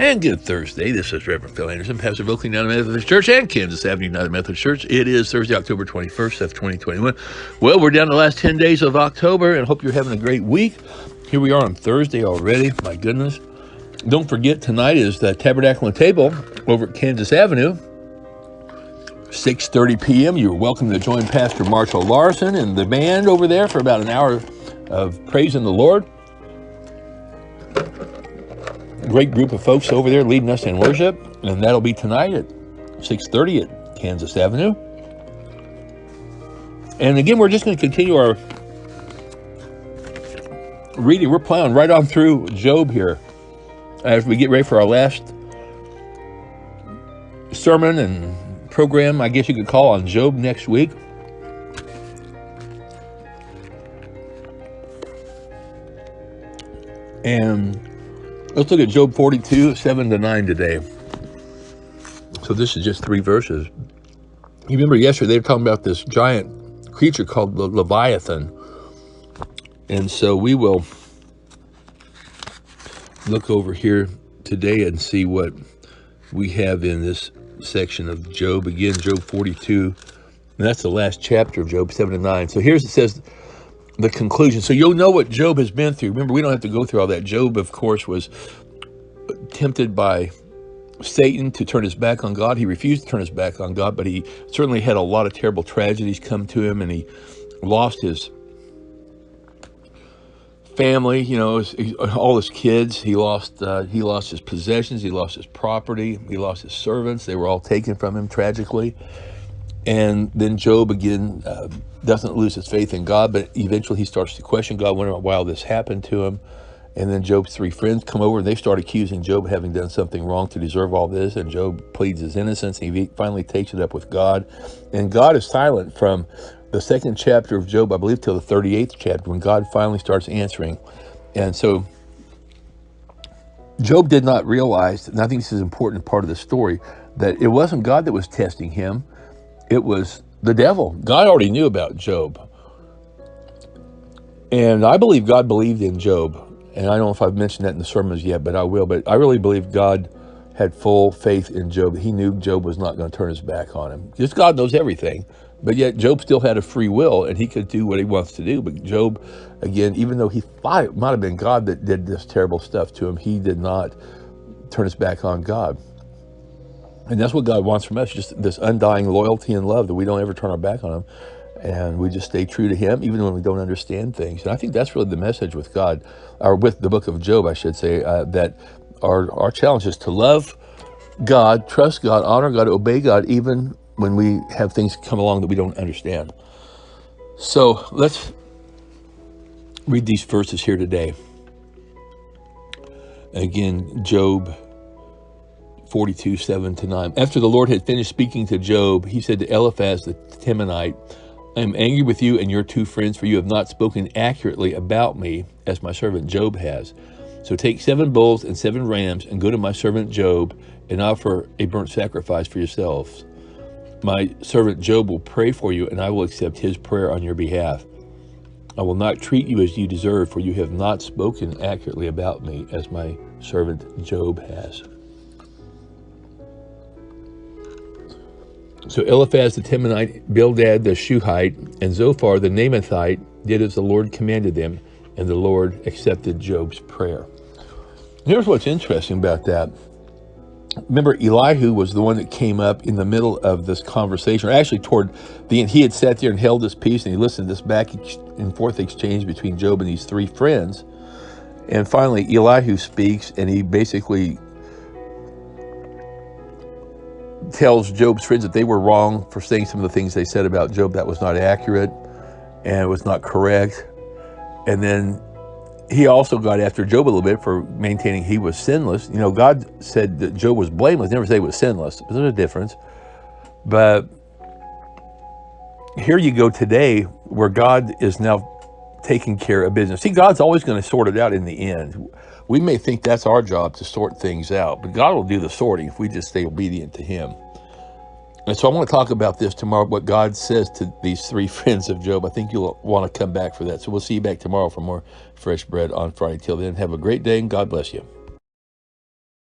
And good Thursday. This is Reverend Phil Anderson, pastor of Oakland United Methodist Church and Kansas Avenue United Methodist Church. It is Thursday, October 21st of 2021. Well, we're down to the last 10 days of October, and hope you're having a great week. Here we are on Thursday already. My goodness. Don't forget, tonight is the Tabernacle and Table over at Kansas Avenue, 6:30 p.m. You're welcome to join Pastor Marshall Larson and the band over there for about an hour of praising the Lord. Great group of folks over there leading us in worship, and that'll be tonight at 6:30 at Kansas Avenue. And again, we're just going to continue our reading. We're plowing right on through Job here as we get ready for our last sermon and program, I guess you could call, on Job next week. And let's look at Job 42, 7-9 today. So this is just 3 verses. You remember yesterday they were talking about this giant creature called the Leviathan. And so we will look over here today and see what we have in this section of Job. Again, Job 42. And that's the last chapter of Job, 7-9. So here's, it says, the conclusion. So you'll know what Job has been through. Remember, we don't have to go through all that. Job, of course, was tempted by Satan to turn his back on God. He refused to turn his back on God, but he certainly had a lot of terrible tragedies come to him, and he lost his family, all his kids. He lost his possessions. He lost his property. He lost his servants. They were all taken from him tragically. And then Job again doesn't lose his faith in God, but eventually he starts to question God, wondering why this happened to him. And then Job's 3 friends come over and they start accusing Job of having done something wrong to deserve all this. And Job pleads his innocence. And he finally takes it up with God. And God is silent from the 2nd chapter of Job, I believe, till the 38th chapter, when God finally starts answering. And so Job did not realize, and I think this is an important part of the story, that it wasn't God that was testing him. It was the devil. God already knew about Job. And I believe God believed in Job. And I don't know if I've mentioned that in the sermons yet, but I will. But I really believe God had full faith in Job. He knew Job was not going to turn his back on him. Just God knows everything. But yet Job still had a free will, and he could do what he wants to do. But Job, again, even though he thought it might have been God that did this terrible stuff to him, he did not turn his back on God. And that's what God wants from us, just this undying loyalty and love, that we don't ever turn our back on him, and we just stay true to him, even when we don't understand things. And I think that's really the message with God, or with the book of Job, I should say, that our challenge is to love God, trust God, honor God, obey God, even when we have things come along that we don't understand. So let's read these verses here today. Again, Job 42, 7-9. After the Lord had finished speaking to Job, he said to Eliphaz the Temanite, I am angry with you and your 2 friends, for you have not spoken accurately about me, as my servant Job has. So take 7 bulls and 7 rams, and go to my servant Job, and offer a burnt sacrifice for yourselves. My servant Job will pray for you, and I will accept his prayer on your behalf. I will not treat you as you deserve, for you have not spoken accurately about me, as my servant Job has. So Eliphaz the Temanite, Bildad the Shuhite, and Zophar the Naamathite did as the Lord commanded them, and the Lord accepted Job's prayer. Here's what's interesting about that. Remember, Elihu was the one that came up in the middle of this conversation, or actually toward the end. He had sat there and held his peace, and he listened to this back and forth exchange between Job and these 3 friends. And finally, Elihu speaks, and he basically tells Job's friends that they were wrong for saying some of the things they said about Job that was not accurate and it was not correct. And then he also got after Job a little bit for maintaining he was sinless. God said that Job was blameless, never say he was sinless. There's a difference. But here you go today, where God is now taking care of business. See, God's always going to sort it out in the end. We may think that's our job to sort things out, but God will do the sorting if we just stay obedient to him. And so I want to talk about this tomorrow, what God says to these 3 friends of Job. I think you'll want to come back for that. So we'll see you back tomorrow for more Fresh Bread on Friday. Till then, have a great day, and God bless you.